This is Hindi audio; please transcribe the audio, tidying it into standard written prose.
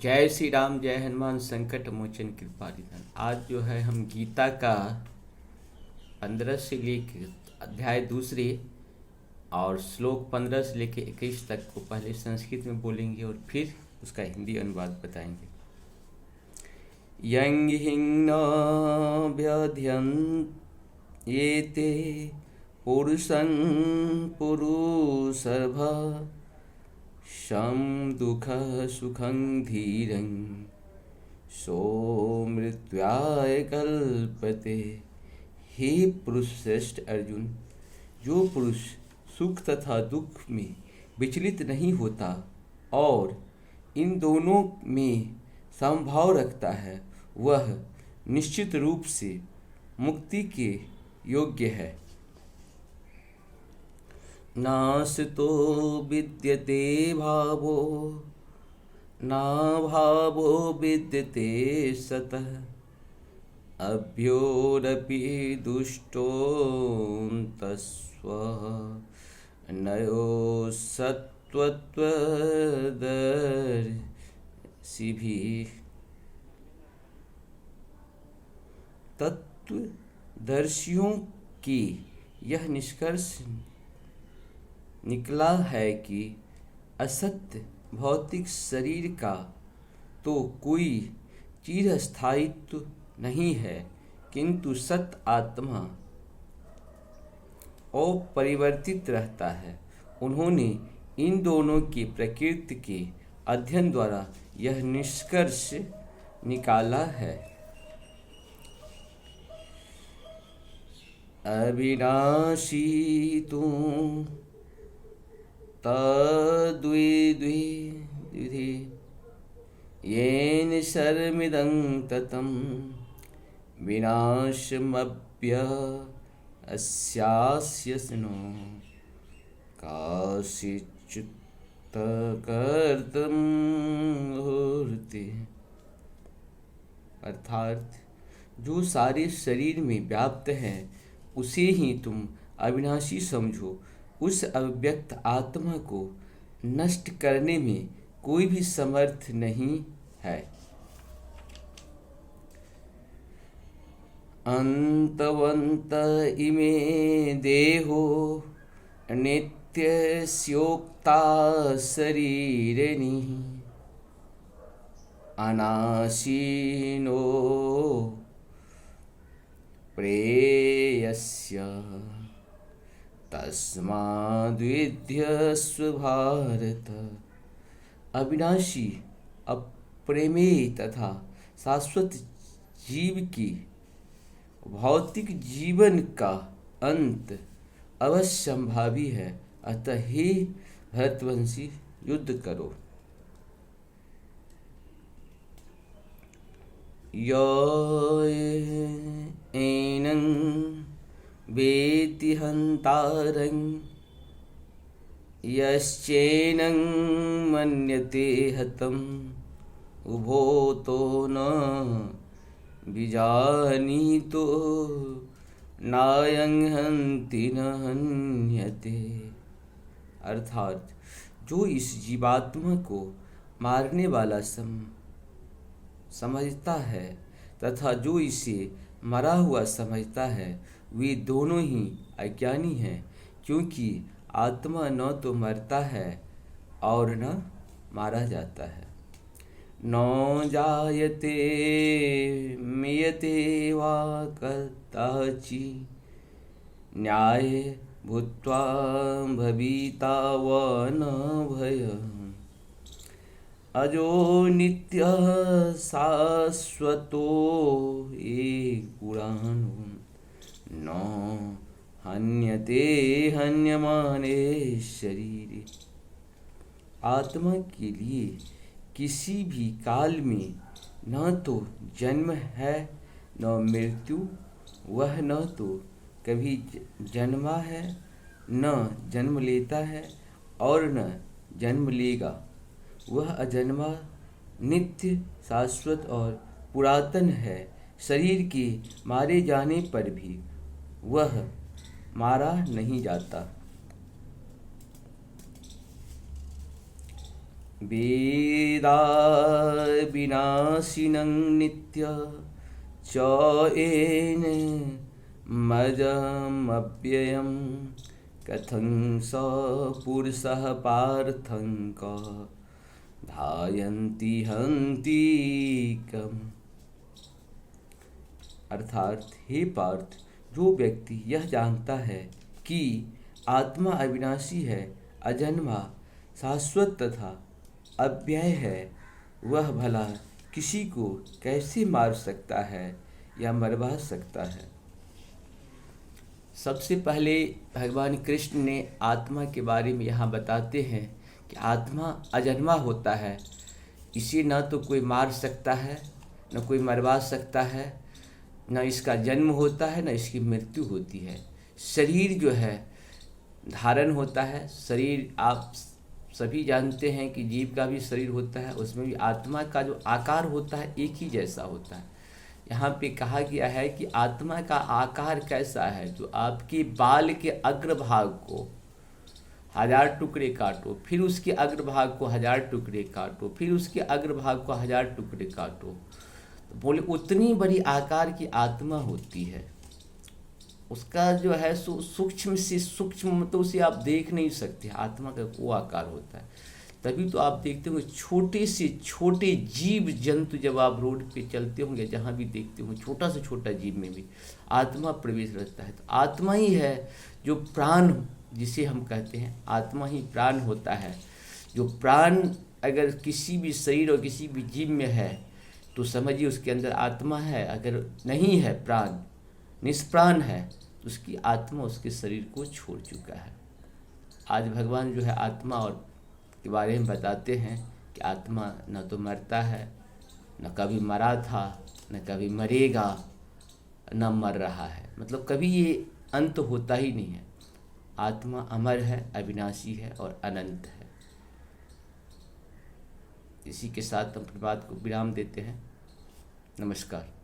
जय श्री राम, जय हनुमान संकट मोचन कृपा निधान। आज जो है हम गीता का 15 से लेकर अध्याय दूसरे और श्लोक 15 से लेकर 21 तक को पहले संस्कृत में बोलेंगे और फिर उसका हिंदी अनुवाद बताएंगे। यं हिन्नभ्यध्यन्येते पुरुषं पुरुषर्भा शं दुःख सुखं धीरं सो मृत्युआय कल्पते। हे पुरुष श्रेष्ठ अर्जुन, जो पुरुष सुख तथा दुख में विचलित नहीं होता और इन दोनों में समभाव रखता है, वह निश्चित रूप से मुक्ति के योग्य है। नासतो विद्यते भावो नाभावो विद्यते सतः अभ्योरपि दुष्टोऽन्तस्वः नयो सत्त्वत्वदर्शिभिः। तत्वदर्शियों की यह निष्कर्ष निकला है कि असत्य भौतिक शरीर का तो कोई चिरस्थायित्व नहीं है, किंतु सत आत्मा अपरिवर्तित रहता है। उन्होंने इन दोनों की प्रकृति के अध्ययन द्वारा यह निष्कर्ष निकाला है। अविनाशी तू तद्विधि येन सर्वमिदं ततं विनाशमप्यस्यास्य नो काचिच्चित् कर्तुमर्हति। अर्थात जो सारे शरीर में व्याप्त है उसे ही तुम अविनाशी समझो। उस अव्यक्त आत्मा को नष्ट करने में कोई भी समर्थ नहीं है। अंतवंत इमे देहो नित्यस्योक्ता शरीरिणी अनाशिनो प्रेयस्य तस्माद्विध्यस्व भारत। अविनाशी, अप्रमेय तथा शाश्वत जीव की भौतिक जीवन का अंत अवश्यंभावी है। अतः हे भरतवंशी, युद्ध करो। एनं वेति हन्तारं यश्चैनं मन्यते हतम् उभो तो न विजानीतो नायं हन्ति न हन्यते। अर्थात जो इस जीवात्मा को मारने वाला समझता है तथा जो इसे मरा हुआ समझता है, वे दोनों ही अज्ञानी हैं, क्योंकि आत्मा न तो मरता है और न मारा जाता है। न जायते म्रियते वा कदाचि न्याय भूत्वा भविता वा न भयः अजो नित्यः शाश्वतो ये पुराणो न हन्यते हन्यमाने शरीरे। आत्मा के लिए किसी भी काल में न तो जन्म है न मृत्यु। वह न तो कभी जन्मा है न जन्म लेता है और न जन्म लेगा। वह अजन्मा, नित्य, शाश्वत और पुरातन है। शरीर के मारे जाने पर भी वह मारा नहीं जाता। वेदा विनाशिनं नित्य च येन मदमव्ययं कथं स पुरुषः पार्थं क धायन्ति हन्तिकम्। अर्थात हे पार्थ, जो व्यक्ति यह जानता है कि आत्मा अविनाशी है, अजन्मा, शाश्वत तथा अव्यय है, वह भला किसी को कैसे मार सकता है या मरवा सकता है। सबसे पहले भगवान कृष्ण ने आत्मा के बारे में यहाँ बताते हैं कि आत्मा अजन्मा होता है, इसे न तो कोई मार सकता है, न कोई मरवा सकता है, न इसका जन्म होता है, न इसकी मृत्यु होती है। शरीर जो है धारण होता है, शरीर आप सभी जानते हैं कि जीव का भी शरीर होता है, उसमें भी आत्मा का जो आकार होता है एक ही जैसा होता है। यहाँ पे कहा गया है कि आत्मा का आकार कैसा है, जो आपके बाल के अग्रभाग को 1000 टुकड़े काटो, फिर उसके अग्रभाग को 1000 टुकड़े काटो, फिर उसके अग्रभाग को 1000 टुकड़े काटो, तो बोले उतनी बड़ी आकार की आत्मा होती है। उसका जो है सूक्ष्म से सूक्ष्म, तो उसे आप देख नहीं सकते, आत्मा का वो आकार होता है। तभी तो आप देखते होंगे छोटे से छोटे जीव जंतु, जब आप रोड पे चलते होंगे, जहाँ भी देखते होंगे, छोटा से छोटा जीव में भी आत्मा प्रवेश रहता है। तो आत्मा ही है जो प्राण, जिसे हम कहते हैं आत्मा ही प्राण होता है। जो प्राण अगर किसी भी शरीर और किसी भी जीव में है तो समझिए उसके अंदर आत्मा है। अगर नहीं है, प्राण निष्प्राण है, तो उसकी आत्मा उसके शरीर को छोड़ चुका है। आज भगवान जो है आत्मा और के बारे में बताते हैं कि आत्मा न तो मरता है, न कभी मरा था, न कभी मरेगा, न मर रहा है, मतलब कभी ये अंत होता ही नहीं है। आत्मा अमर है, अविनाशी है और अनंत है। इसी के साथ हम अपनी बात को विराम देते हैं। नमस्कार।